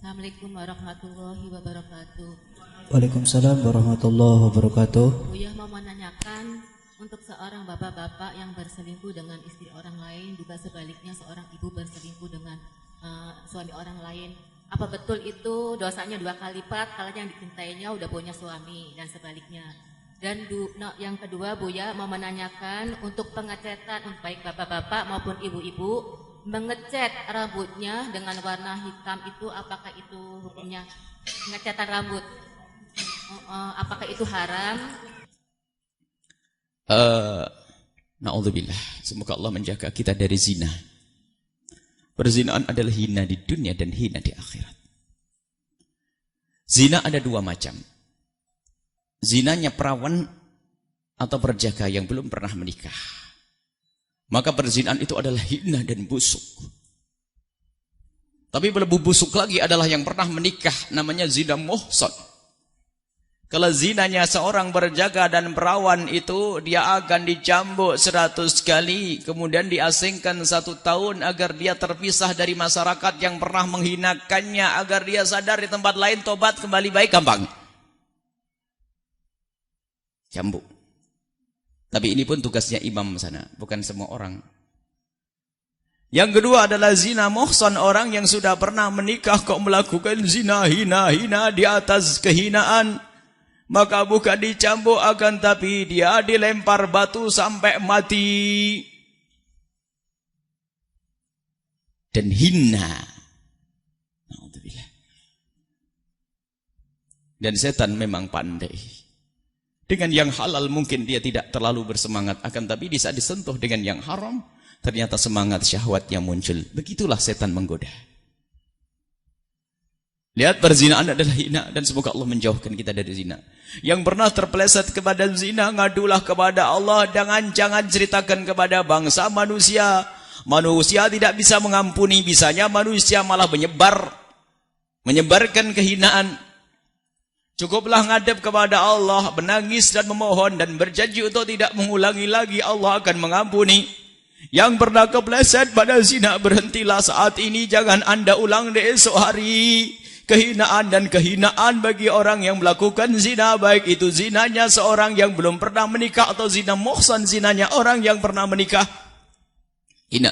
Assalamualaikum warahmatullahi wabarakatuh. Waalaikumsalam warahmatullahi wabarakatuh. Buya mau menanyakan untuk seorang bapak-bapak yang berselingkuh dengan istri orang lain, juga sebaliknya seorang ibu berselingkuh dengan suami orang lain. Apa betul itu dosanya 2 kali lipat kalau yang dicintainya udah punya suami dan sebaliknya? Dan yang kedua, Buya mau menanyakan untuk pengecetan baik bapak-bapak maupun ibu-ibu mengecat rambutnya dengan warna hitam itu, apakah itu hukumnya pengecatan rambut? Apakah itu haram? Na'udzubillah. Semoga Allah menjaga kita dari zina. Perzinahan adalah hina di dunia dan hina di akhirat. Zina ada 2 macam. Zinanya perawan atau perjaka yang belum pernah menikah. Maka perzinahan itu adalah hina dan busuk. Tapi lebih busuk lagi adalah yang pernah menikah, namanya zina muhsan. Kalau zinanya seorang berjaga dan perawan itu, dia akan dicambuk 100 kali, kemudian diasingkan 1 tahun agar dia terpisah dari masyarakat yang pernah menghinakannya, agar dia sadar di tempat lain, tobat kembali baik, gampang. Cambuk. Tapi ini pun tugasnya imam sana, bukan semua orang. Yang kedua adalah zina muhsan, orang yang sudah pernah menikah kok melakukan zina hina-hina di atas kehinaan. Maka bukan dicambuk, akan tapi dia dilempar batu sampai mati. Dan hina. Dan setan memang pandai. Dengan yang halal mungkin dia tidak terlalu bersemangat, akan tapi di saat disentuh dengan yang haram, ternyata semangat syahwatnya muncul. Begitulah setan menggoda. Lihat, perzinahan adalah hina, dan semoga Allah menjauhkan kita dari zina. Yang pernah terpeleset kepada zina, ngadulah kepada Allah, jangan ceritakan kepada bangsa manusia. Manusia tidak bisa mengampuni, bisanya manusia malah menyebarkan kehinaan. Cukuplah ngadep kepada Allah, menangis dan memohon dan berjanji untuk tidak mengulangi lagi, Allah akan mengampuni. Yang pernah kepleset pada zina, berhentilah saat ini, jangan Anda ulang di esok hari. Kehinaan dan kehinaan bagi orang yang melakukan zina, baik itu zinanya seorang yang belum pernah menikah atau zina muhsan, zinanya orang yang pernah menikah. Hina.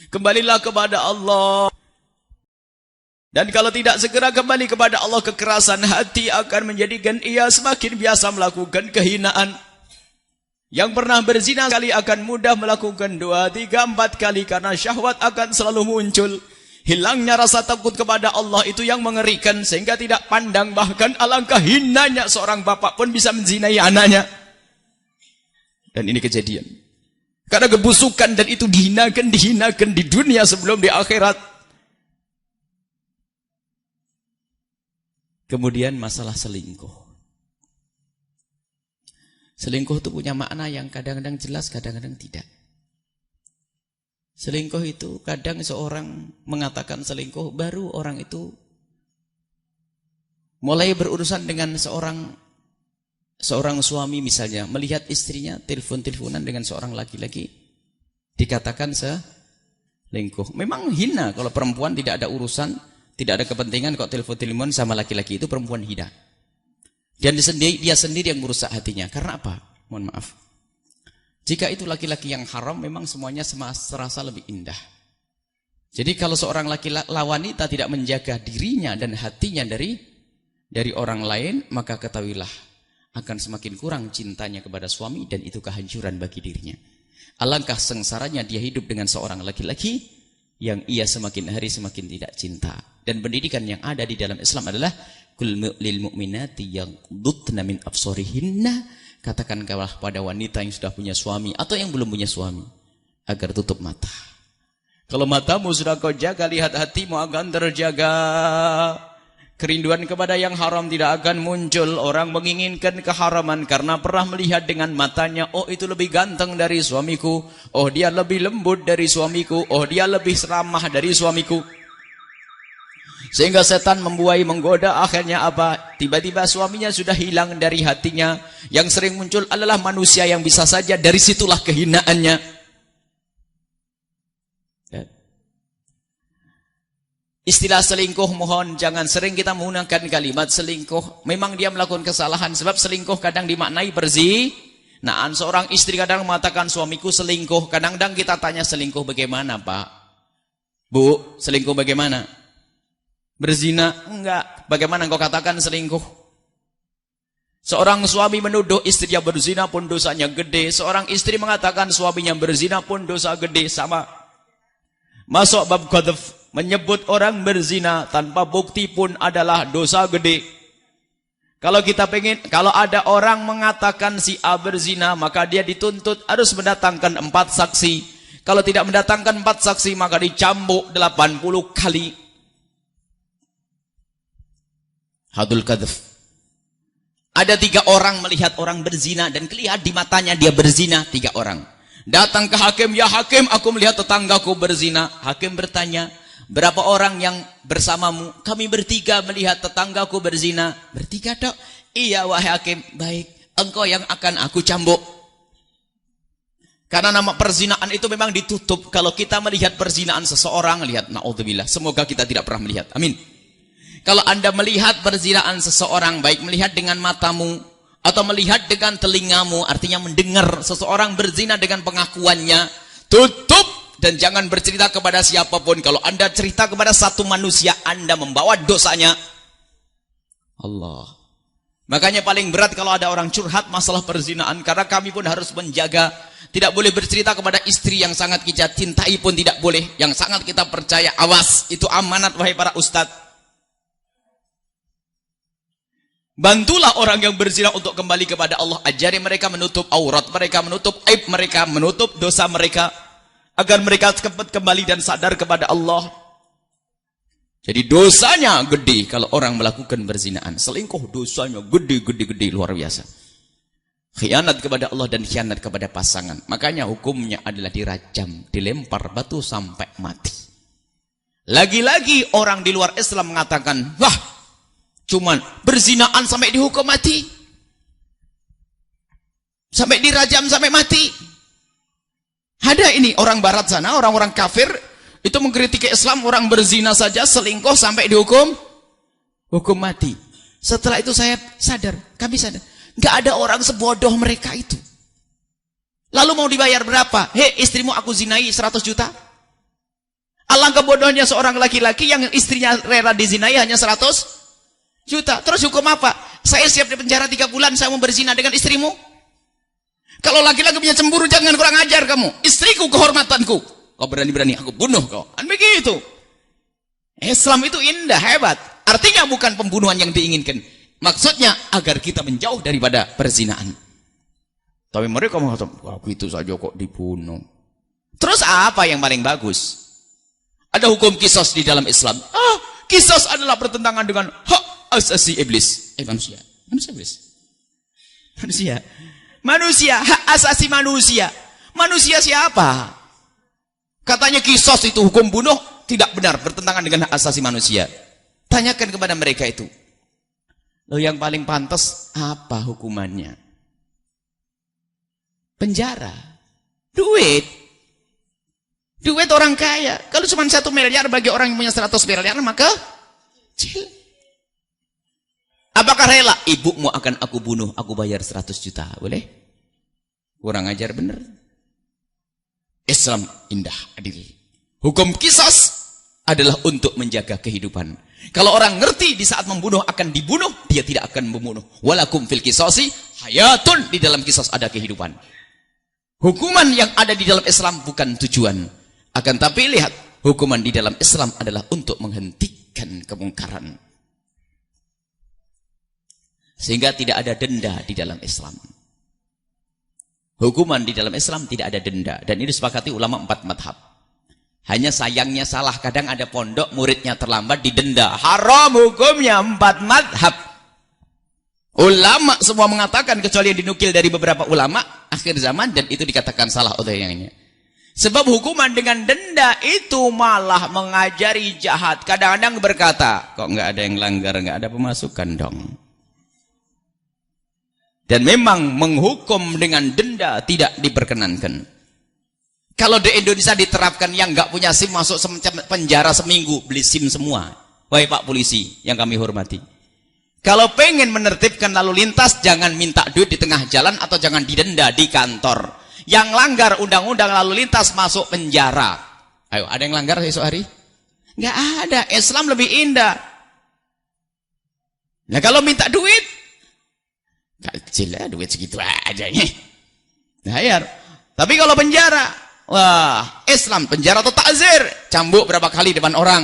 Kembalilah kepada Allah. Dan kalau tidak segera kembali kepada Allah, kekerasan hati akan menjadikan ia semakin biasa melakukan kehinaan. Yang pernah berzina sekali akan mudah melakukan 2, 3, 4 kali karena syahwat akan selalu muncul. Hilangnya rasa takut kepada Allah itu yang mengerikan, sehingga tidak pandang, bahkan alangkah hinanya seorang bapak pun bisa menzinai anaknya. Dan ini kejadian. Karena kebusukan, dan itu dihinakan di dunia sebelum di akhirat. Kemudian masalah selingkuh. Selingkuh itu punya makna yang kadang-kadang jelas, kadang-kadang tidak. Selingkuh itu kadang seorang mengatakan selingkuh, baru orang itu mulai berurusan dengan seorang suami misalnya, melihat istrinya telepon-teleponan dengan seorang laki-laki, dikatakan selingkuh. Memang hina kalau perempuan tidak ada urusan, tidak ada kepentingan kok telepon-telepon sama laki-laki, itu perempuan hina. Dan dia sendiri yang merusak hatinya. Karena apa? Mohon maaf. Jika itu laki-laki yang haram, memang semuanya serasa lebih indah. Jadi kalau seorang wanita tidak menjaga dirinya dan hatinya dari orang lain, maka ketahuilah akan semakin kurang cintanya kepada suami, dan itu kehancuran bagi dirinya. Alangkah sengsaranya dia hidup dengan seorang laki-laki yang ia semakin hari semakin tidak cinta. Dan pendidikan yang ada di dalam Islam adalah kul lil mu'minati yaghdudna min absarihinna, katakan kepada wanita yang sudah punya suami atau yang belum punya suami agar tutup mata. Kalau matamu sudah kau jaga, lihat hatimu akan terjaga. Kerinduan kepada yang haram tidak akan muncul. Orang menginginkan keharaman karena pernah melihat dengan matanya, oh itu lebih ganteng dari suamiku, oh dia lebih lembut dari suamiku, oh dia lebih ramah dari suamiku. Sehingga setan membuai, menggoda, akhirnya apa? Tiba-tiba suaminya sudah hilang dari hatinya. Yang sering muncul adalah manusia yang bisa saja dari situlah kehinaannya. Istilah selingkuh mohon jangan sering kita menggunakan kalimat selingkuh. Memang dia melakukan kesalahan sebab selingkuh kadang dimaknai berzinaan. Seorang istri kadang mengatakan suamiku selingkuh. Kadang-kadang kita tanya selingkuh bagaimana, Pak? Bu, selingkuh bagaimana? Berzina? Enggak. Bagaimana engkau katakan selingkuh? Seorang suami menuduh istrinya berzina pun dosanya gede. Seorang istri mengatakan suaminya berzina pun dosa gede. Sama. Masuk bab qadhf. Menyebut orang berzina tanpa bukti pun adalah dosa gede. Kalau ada orang mengatakan si A berzina, maka dia dituntut harus mendatangkan 4 saksi. Kalau tidak mendatangkan 4 saksi, maka dicambuk 80 kali. Hadul qadhf. Ada 3 orang melihat orang berzina dan kelihatan di matanya dia berzina. 3 orang. Datang ke hakim, ya hakim, aku melihat tetanggaku berzina. Hakim bertanya, berapa orang yang bersamamu? Kami bertiga melihat tetanggaku berzina. Bertiga dok? Iya wahai hakim. Baik, engkau yang akan aku cambuk. Karena nama perzinaan itu memang ditutup. Kalau kita melihat perzinaan seseorang, lihat, na'udzubillah. Semoga kita tidak pernah melihat. Amin. Kalau Anda melihat perzinaan seseorang, baik melihat dengan matamu, atau melihat dengan telingamu, artinya mendengar seseorang berzina dengan pengakuannya, tutup. Dan jangan bercerita kepada siapapun. Kalau Anda cerita kepada satu manusia, Anda membawa dosanya. Allah. Makanya paling berat kalau ada orang curhat masalah perzinaan. Karena kami pun harus menjaga. Tidak boleh bercerita kepada istri yang sangat kita cintai pun tidak boleh. Yang sangat kita percaya. Awas, itu amanat wahai para ustadz. Bantulah orang yang berzina untuk kembali kepada Allah. Ajari mereka menutup aurat mereka, menutup aib mereka, menutup dosa mereka. Agar mereka cepat kembali dan sadar kepada Allah. Jadi dosanya gede kalau orang melakukan berzinaan. Selingkuh dosanya gede luar biasa. Khianat kepada Allah dan khianat kepada pasangan. Makanya hukumnya adalah dirajam, dilempar batu sampai mati. Lagi-lagi orang di luar Islam mengatakan, wah, cuman berzinaan sampai dihukum mati. Sampai dirajam sampai mati. Ada ini orang barat sana, orang-orang kafir itu mengkritik Islam, orang berzina saja selingkuh sampai dihukum mati. Setelah itu saya sadar, kami sadar, nggak ada orang sebodoh mereka itu. Lalu mau dibayar berapa? Hei, istrimu aku zinai 100 juta. Alangkah bodohnya seorang laki-laki yang istrinya rela dizinai hanya 100 juta. Terus hukum apa? Saya siap di penjara 3 bulan, saya mau berzina dengan istrimu. Kalau laki-laki punya cemburu, jangan kurang ajar kamu. Istriku kehormatanku. Kau berani-berani aku bunuh kau. Kan begitu. Islam itu indah, hebat. Artinya bukan pembunuhan yang diinginkan. Maksudnya agar kita menjauh daripada perzinaan. Tapi mereka mengatakan, aku itu saja kok dibunuh. Terus apa yang paling bagus? Ada hukum kisos di dalam Islam. Kisos adalah bertentangan dengan hak asasi iblis. Manusia. Manusia iblis. Manusia, hak asasi manusia. Manusia siapa? Katanya kisos itu hukum bunuh, tidak benar, bertentangan dengan hak asasi manusia. Tanyakan kepada mereka itu. Loh, yang paling pantas apa hukumannya? Penjara. Duit orang kaya. Kalau cuma 1 miliar bagi orang yang punya 100 miliar, maka kecil. Apakah rela? Ibumu akan aku bunuh, aku bayar 100 juta. Boleh? Kurang ajar bener. Islam indah, adil. Hukum kisos adalah untuk menjaga kehidupan. Kalau orang ngerti di saat membunuh akan dibunuh, dia tidak akan membunuh. Walakum fil kisosi hayatun. Di dalam kisos ada kehidupan. Hukuman yang ada di dalam Islam bukan tujuan. Akan tapi lihat, hukuman di dalam Islam adalah untuk menghentikan kemungkaran. Sehingga tidak ada denda di dalam Islam. Hukuman di dalam Islam tidak ada denda. Dan ini disepakati ulama 4 madhab. Hanya sayangnya salah. Kadang ada pondok muridnya terlambat didenda. Haram hukumnya 4 madhab. Ulama semua mengatakan, kecuali yang dinukil dari beberapa ulama akhir zaman, dan itu dikatakan salah oleh yang ini. Sebab hukuman dengan denda itu malah mengajari jahat. Kadang-kadang berkata, kok nggak ada yang langgar, nggak ada pemasukan dong. Dan memang menghukum dengan denda tidak diperkenankan. Kalau di Indonesia diterapkan yang nggak punya SIM masuk penjara seminggu, beli SIM semua. Wahai Pak Polisi yang kami hormati. Kalau pengen menertibkan lalu lintas, jangan minta duit di tengah jalan atau jangan didenda di kantor. Yang langgar undang-undang lalu lintas masuk penjara. Ayo, ada yang langgar esok hari? Nggak ada. Islam lebih indah. Nah kalau minta duit, kecil ya duit segitu aja nih. Bayar. Tapi kalau penjara, wah, Islam penjara atau takzir, cambuk berapa kali depan orang.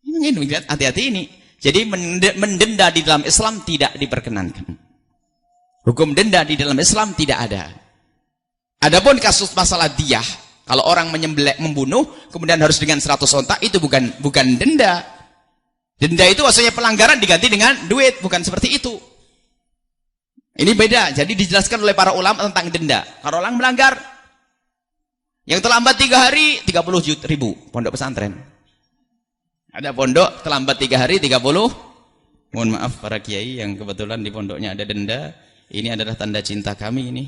Ini hati-hati ini. Jadi mendenda di dalam Islam tidak diperkenankan. Hukum denda di dalam Islam tidak ada. Adapun kasus masalah diyah, kalau orang membunuh kemudian harus dengan 100 onta, itu bukan denda. Denda itu maksudnya pelanggaran diganti dengan duit, bukan seperti itu. Ini beda. Jadi dijelaskan oleh para ulama tentang denda. Kalau orang melanggar yang terlambat 3 hari 30 ribu pondok pesantren. Ada pondok terlambat 3 hari 30. Mohon maaf para kiai yang kebetulan di pondoknya ada denda. Ini adalah tanda cinta kami ini.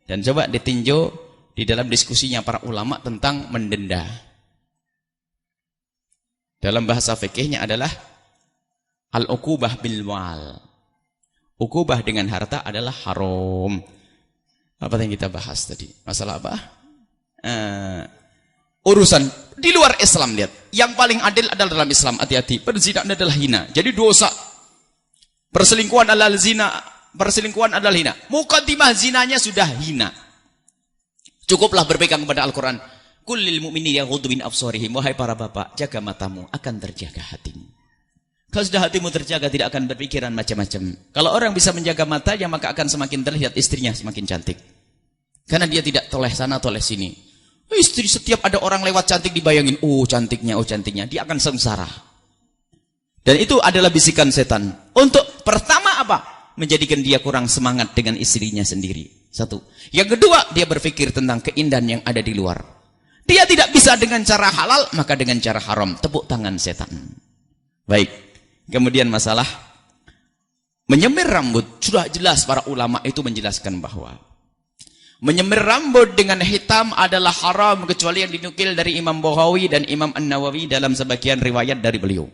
Dan coba ditinjau di dalam diskusinya para ulama tentang mendenda. Dalam bahasa fikihnya adalah al-uqubah bil wal. Uqubah dengan harta adalah haram. Apa yang kita bahas tadi? Masalah apa? Urusan di luar Islam, lihat. Yang paling adil adalah dalam Islam, hati-hati. Perzinahan adalah hina. Jadi dosa. Perselingkuhan adalah zina. Perselingkuhan adalah hina. Muqaddimah zinanya sudah hina. Cukuplah berpegang kepada Al-Quran. Kullil mu'mini yaghuddu min absarihim. Wahai para bapak, jaga matamu, akan terjaga hatimu. Kalau sudah hatimu terjaga, tidak akan berpikiran macam-macam. Kalau orang bisa menjaga matanya, maka akan semakin terlihat istrinya semakin cantik. Karena dia tidak toleh sana, toleh sini. Istri setiap ada orang lewat cantik dibayangin, oh cantiknya, dia akan sengsara. Dan itu adalah bisikan setan. Untuk pertama apa? Menjadikan dia kurang semangat dengan istrinya sendiri. Satu. Yang kedua, dia berpikir tentang keindahan yang ada di luar. Dia tidak bisa dengan cara halal, maka dengan cara haram. Tepuk tangan setan. Baik. Kemudian masalah menyemir rambut. Sudah jelas para ulama itu menjelaskan bahwa menyemir rambut dengan hitam adalah haram kecuali yang dinukil dari Imam Bukhari dan Imam An-Nawawi dalam sebagian riwayat dari beliau.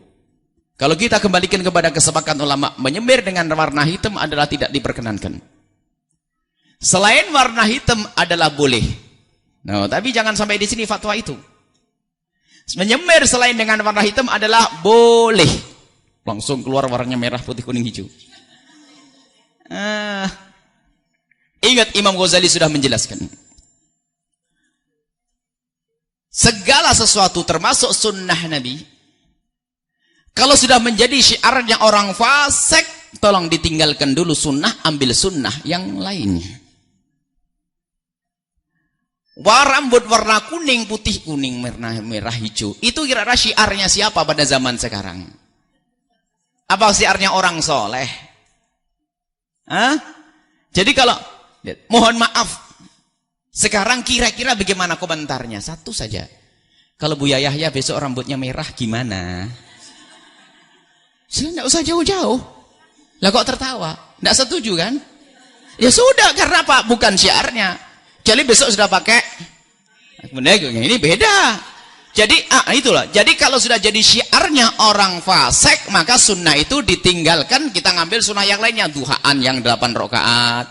Kalau kita kembalikan kepada kesepakatan ulama, menyemir dengan warna hitam adalah tidak diperkenankan. Selain warna hitam adalah boleh. Nah, tapi jangan sampai di sini fatwa itu. Menyemir selain dengan warna hitam adalah boleh. Langsung keluar warnanya merah, putih, kuning, hijau. Ingat Imam Ghazali sudah menjelaskan. Segala sesuatu termasuk sunnah Nabi, kalau sudah menjadi syiarnya orang fasik, tolong ditinggalkan dulu sunnah, ambil sunnah yang lainnya. Rambut warna kuning, putih, kuning, merah, hijau. Itu kira-kira syiarnya siapa pada zaman sekarang? Apa syiarnya orang soleh? Jadi kalau, mohon maaf, sekarang kira-kira bagaimana komentarnya? Satu saja. Kalau Buya Yahya besok rambutnya merah gimana? Tidak usah jauh-jauh. Lah kok tertawa? Tidak setuju kan? Ya sudah, karena apa? Bukan syiarnya. Jadi besok sudah pakai. Ini beda. Jadi itulah. Jadi kalau sudah jadi syiarnya orang fasik, maka sunnah itu ditinggalkan. Kita ngambil sunnah yang lainnya. Duhaan yang 8 rakaat.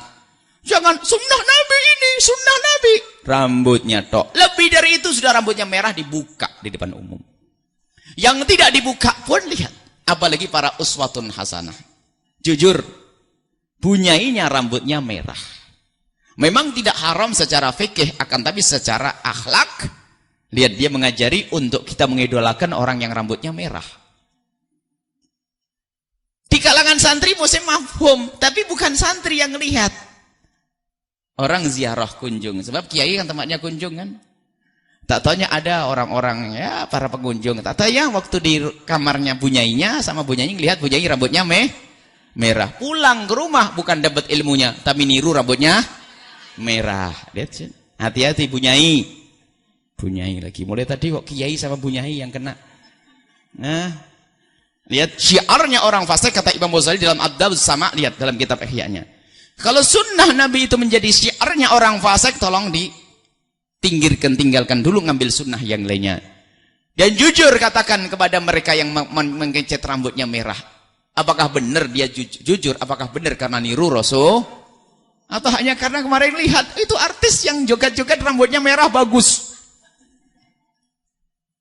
Jangan sunnah Nabi ini, sunnah Nabi. Rambutnya tok. Lebih dari itu sudah rambutnya merah dibuka di depan umum. Yang tidak dibuka pun lihat. Apalagi para uswatun hasanah. Jujur, bunyainya rambutnya merah. Memang tidak haram secara fikih, akan tapi secara akhlak, lihat dia mengajari untuk kita mengidolakan orang yang rambutnya merah. Di kalangan santri musim mafhum, tapi bukan santri yang lihat. Orang ziarah kunjung, sebab kiai kan tempatnya kunjung kan. Tak taunya ada orang-orang ya para pengunjung. Tak taunya waktu di kamarnya bunyainya sama bunyainya lihat bunyai rambutnya merah. Pulang ke rumah bukan dapat ilmunya, tapi niru rambutnya merah. Lihat, hati-hati bunyai. Bunyai lagi. Mulai tadi kok kiai sama bunyai yang kena. Nah, lihat syiarnya orang fasik kata Imam Ghazali dalam Adab sama, lihat dalam kitab Ihya-nya. Kalau sunnah Nabi itu menjadi syiarnya orang fasik, tolong tinggalkan dulu, ngambil sunnah yang lainnya. Dan jujur katakan kepada mereka yang mengecat rambutnya merah, apakah benar dia jujur? Apakah benar karena niru Rasul? Atau hanya karena kemarin lihat itu artis yang joget-joget rambutnya merah bagus.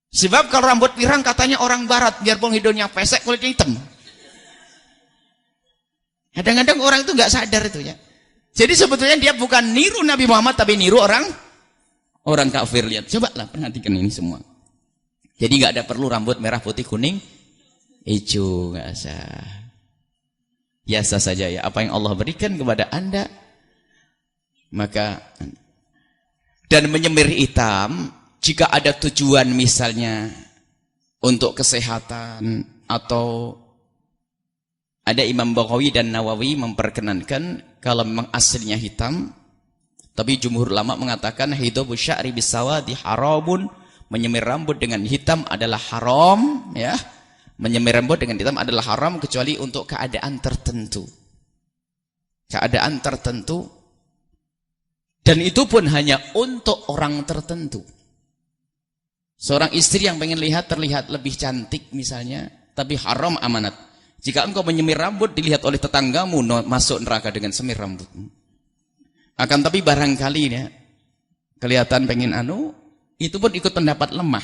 Sebab kalau rambut pirang katanya orang barat, biarpun hidungnya pesek kulitnya hitam. Kadang-kadang orang itu nggak sadar itu ya. Jadi sebetulnya dia bukan niru Nabi Muhammad tapi niru orang kafir. Lihat, cobalah perhatikan ini semua. Jadi nggak ada perlu rambut merah, putih, kuning, hijau, nggak usah. Biasa saja ya. Apa yang Allah berikan kepada Anda, maka dan menyemir hitam jika ada tujuan misalnya untuk kesehatan, atau ada Imam Baghawi dan Nawawi memperkenankan kalau memang aslinya hitam, tapi jumhur ulama mengatakan hidabu sya'ri bisawadi haramun, menyemir rambut dengan hitam adalah haram ya. Menyemir rambut dengan hitam adalah haram kecuali untuk keadaan tertentu. Keadaan tertentu. Dan itu pun hanya untuk orang tertentu. Seorang istri yang pengen terlihat lebih cantik misalnya, tapi haram amanat. Jika engkau menyemir rambut dilihat oleh tetanggamu, masuk neraka dengan semir rambutmu. Akan tapi barangkali ya, kelihatan pengen itu pun ikut pendapat lemah.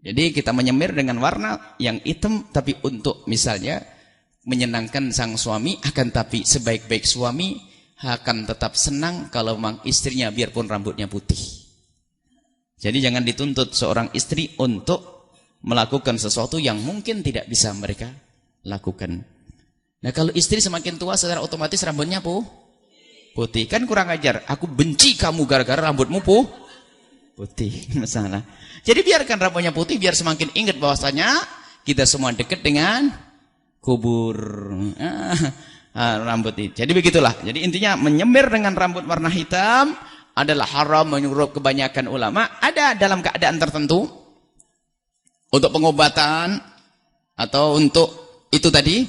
Jadi kita menyemir dengan warna yang hitam, tapi untuk misalnya menyenangkan sang suami, akan tapi sebaik-baik suami akan tetap senang kalau memang istrinya biarpun rambutnya putih. Jadi jangan dituntut seorang istri untuk melakukan sesuatu yang mungkin tidak bisa mereka lakukan. Nah kalau istri semakin tua secara otomatis rambutnya putih. Kan kurang ajar. Aku benci kamu gara-gara rambutmu putih. Masalah. Jadi biarkan rambutnya putih biar semakin ingat bahwasanya kita semua dekat dengan kubur. Rambut itu. Jadi begitulah. Jadi intinya menyemir dengan rambut warna hitam adalah haram menurut kebanyakan ulama. Ada dalam keadaan tertentu untuk pengobatan atau untuk itu tadi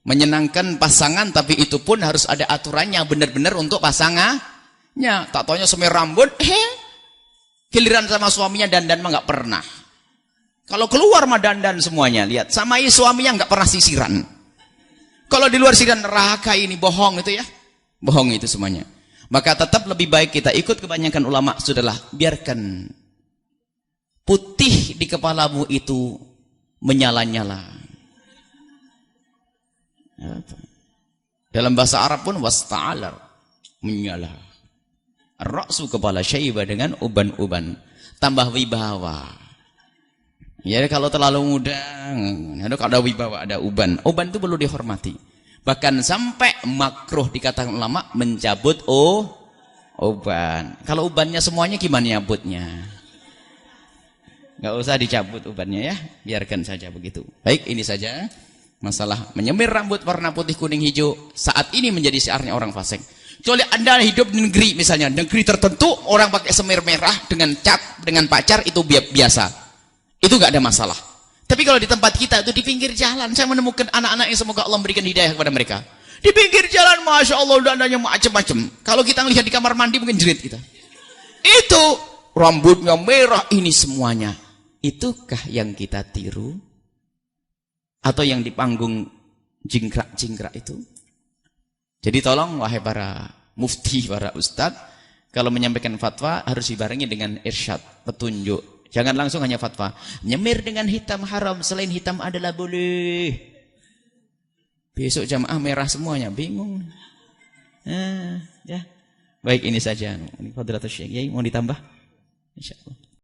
menyenangkan pasangan, tapi itu pun harus ada aturannya benar-benar untuk pasangannya. Tak taunya semir rambut, giliran sama suaminya dandan mah nggak pernah. Kalau keluar mah dandan semuanya. Lihat, sama suaminya nggak pernah sisiran. Kalau di luar sisiran neraka ini bohong itu ya. Bohong itu semuanya. Maka tetap lebih baik kita ikut kebanyakan ulama, sudahlah biarkan putih di kepalamu itu menyala-nyala. Dalam bahasa Arab pun wasta'alar, menyala. Ar-ra'su kepala syaiba dengan uban-uban, tambah wibawa. Ya kalau terlalu muda, kalau ada wibawa, ada uban. Uban itu perlu dihormati. Bahkan sampai makruh dikatakan ulama mencabut uban. Kalau ubannya semuanya gimana nyabutnya? Nggak usah dicabut ubannya ya, biarkan saja begitu. Baik, ini saja masalah menyemir rambut warna putih, kuning, hijau. Saat ini menjadi syiarnya orang fasik. Kecuali Anda hidup di negeri misalnya, negeri tertentu orang pakai semir merah dengan cat, dengan pacar itu biasa. Itu nggak ada masalah. Tapi kalau di tempat kita itu di pinggir jalan, saya menemukan anak-anak yang semoga Allah memberikan hidayah kepada mereka. Di pinggir jalan, masya Allah, dandannya macam-macam. Kalau kita lihat di kamar mandi mungkin jerit kita. Itu rambutnya merah ini semuanya. Itukah yang kita tiru? Atau yang di panggung jingkrak-jingkrak itu? Jadi tolong wahai para mufti, para ustadz, kalau menyampaikan fatwa harus dibarengi dengan irsyad, petunjuk. Jangan langsung hanya fatwa. Nyemir dengan hitam haram, selain hitam adalah boleh. Besok jamaah merah semuanya, bingung. Ya. Baik, ini saja. Ini Fadilatul Syekh. Mau ditambah? Insyaallah.